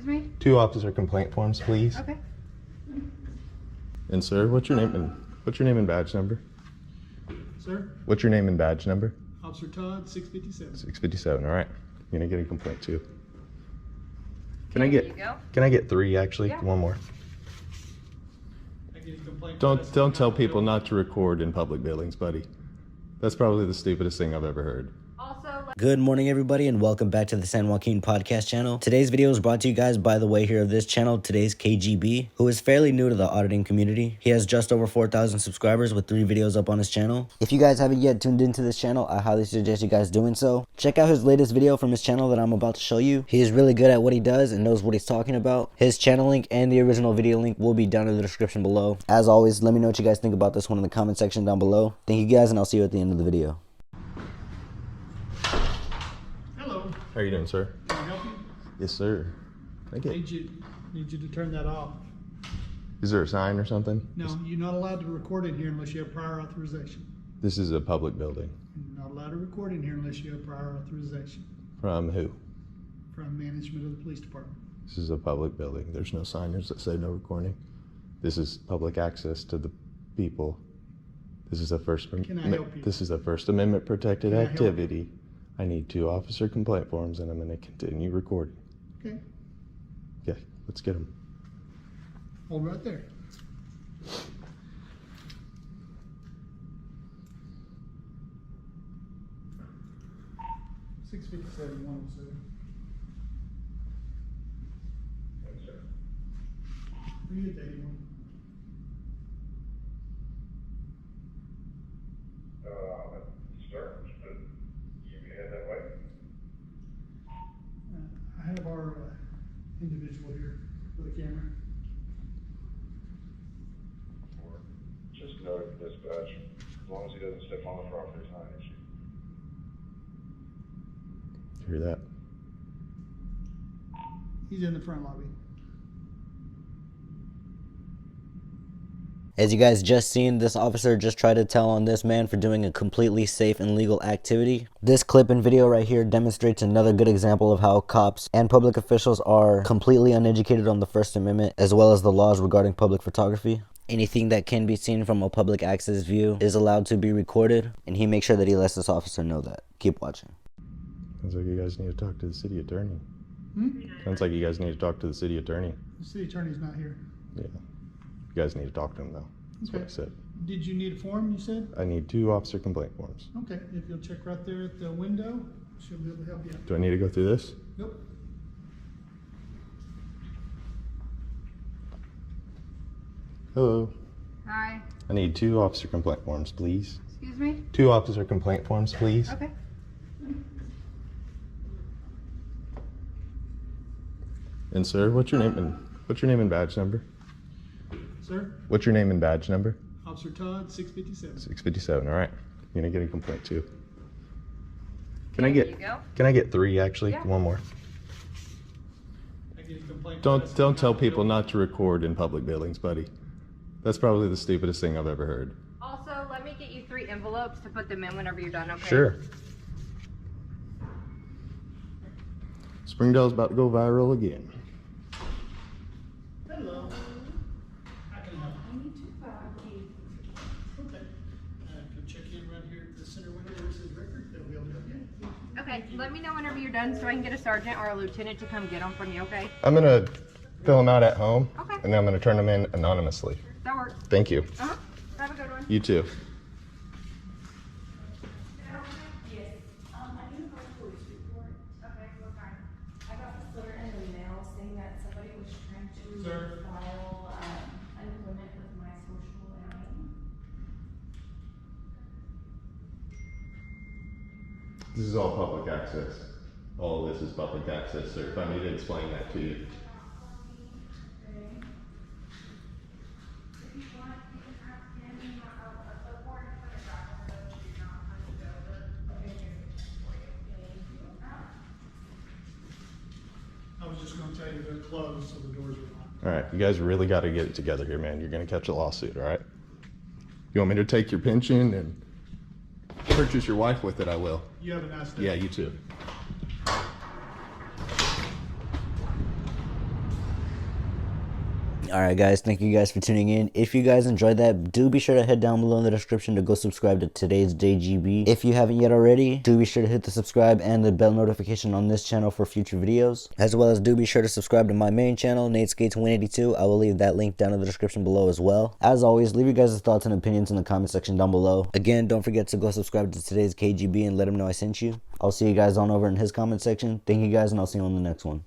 Excuse me? 2 officer complaint forms, please. Okay. And sir, what's your name and badge number? Sir, What's your name and badge number? Officer Todd, 657. 657. All right. You're gonna get a complaint too. Can I There get? you go. Can I get 3 actually? Yeah. One more. I get a complaint. Don't tell people not to record in public buildings, buddy. That's probably the stupidest thing I've ever heard. Good morning, everybody, and welcome back to the San Joaquin Podcast channel. Today's video is brought to you guys by the way here of this channel, today's KGB, who is fairly new to the auditing community. He has just over 4,000 subscribers with 3 videos up on his channel. If you guys haven't yet tuned into this channel, I highly suggest you guys doing so. Check out his latest video from his channel that I'm about to show you. He is really good at what he does and knows what he's talking about. His channel link and the original video link will be down in the description below. As always, let me know what you guys think about this one in the comment section down below. Thank you guys, and I'll see you at the end of the video. Hello. How are you doing, sir? Can I help you? Yes, sir. Can I get? Need you to turn that off. Is there a sign or something? No, you're not allowed to record in here unless you have prior authorization. This is a public building. You're not allowed to record in here unless you have prior authorization From who? from management of the police department. This is a public building. There's no signage that say no recording. This is public access to the people. This is a Can I help you? This is a First Amendment protected Can I help you? activity. I need 2 officer complaint forms, and I'm going to continue recording. Okay, Okay, let's get them. hold right there. $657, 107. You get the 81. Start, but you can head that way. I have our individual here for the camera. Or just note the dispatch, as long as he doesn't step on the property, it's not an issue. Hear that? He's in the front lobby. As you guys just seen, this officer just tried to tell on this man for doing a completely safe and legal activity. This clip and video right here demonstrates another good example of how cops and public officials are completely uneducated on the First Amendment as well as the laws regarding public photography. Anything that can be seen from a public access view is allowed to be recorded, and he makes sure that he lets this officer know that. Keep watching. Sounds like you guys need to talk to the city attorney. Hmm? Sounds like you guys need to talk to the city attorney. The city attorney's not here. Yeah. You guys need to talk to him, though. That's what I Okay. said. Did you need a form, you said? I need 2 officer complaint forms. Okay, if you'll check right there at the window, she'll be able to help you out. Do I need to go through this? Nope. Hello. Hi. I need 2 officer complaint forms, please. Excuse me? 2 officer complaint forms, please. Okay. And sir, what's your name and badge number? Sir, What's your name and badge number? Officer Todd, 657. 657. All right. You're gonna get a complaint too. Can I There get? you go. Can I get 3 actually? Yeah. One more. I get a complaint. Don't tell people not to record in public buildings, buddy. That's probably the stupidest thing I've ever heard. Also, let me get you 3 envelopes to put them in whenever you're done, okay? Sure. Springdale's about to go viral again. Hello. How can I help you? Okay. Can check in right here at the center window where it says record. They'll be able to help you. Okay, let me know whenever you're done so I can get a sergeant or a lieutenant to come get them from you, okay? I'm gonna fill them out at home, Okay. and then I'm gonna turn them in anonymously. That works. Thank you. Uh-huh. Have a good one. You too. Okay, what kind? I got this letter in the mail saying that somebody was trying to Sir. file unemployment with my social name. This is all public access. All of this is public access, sir. If I need to explain that to you. If you want, you can ask him, the board can put it back on the so you're not supposed to go, but, okay, here's for you. Thank you. I was just gonna tell you they're closed, so the doors are locked. All right, you guys really got to get it together here, man. You're gonna catch a lawsuit, all right? You want me to take your pension and purchase your wife with it? I will. You have a nice day. Yeah, you too. Alright guys, thank you guys for tuning in. If you guys enjoyed that, do be sure to head down below in the description to go subscribe to today's JGB. If you haven't yet already, do be sure to hit the subscribe and the bell notification on this channel for future videos. As well as do be sure to subscribe to my main channel, Nate Skates 182. I will leave that link down in the description below as well. As always, leave your guys' thoughts and opinions in the comment section down below. Again, don't forget to go subscribe to today's KGB and let him know I sent you. I'll see you guys on over in his comment section. Thank you guys, and I'll see you on the next one.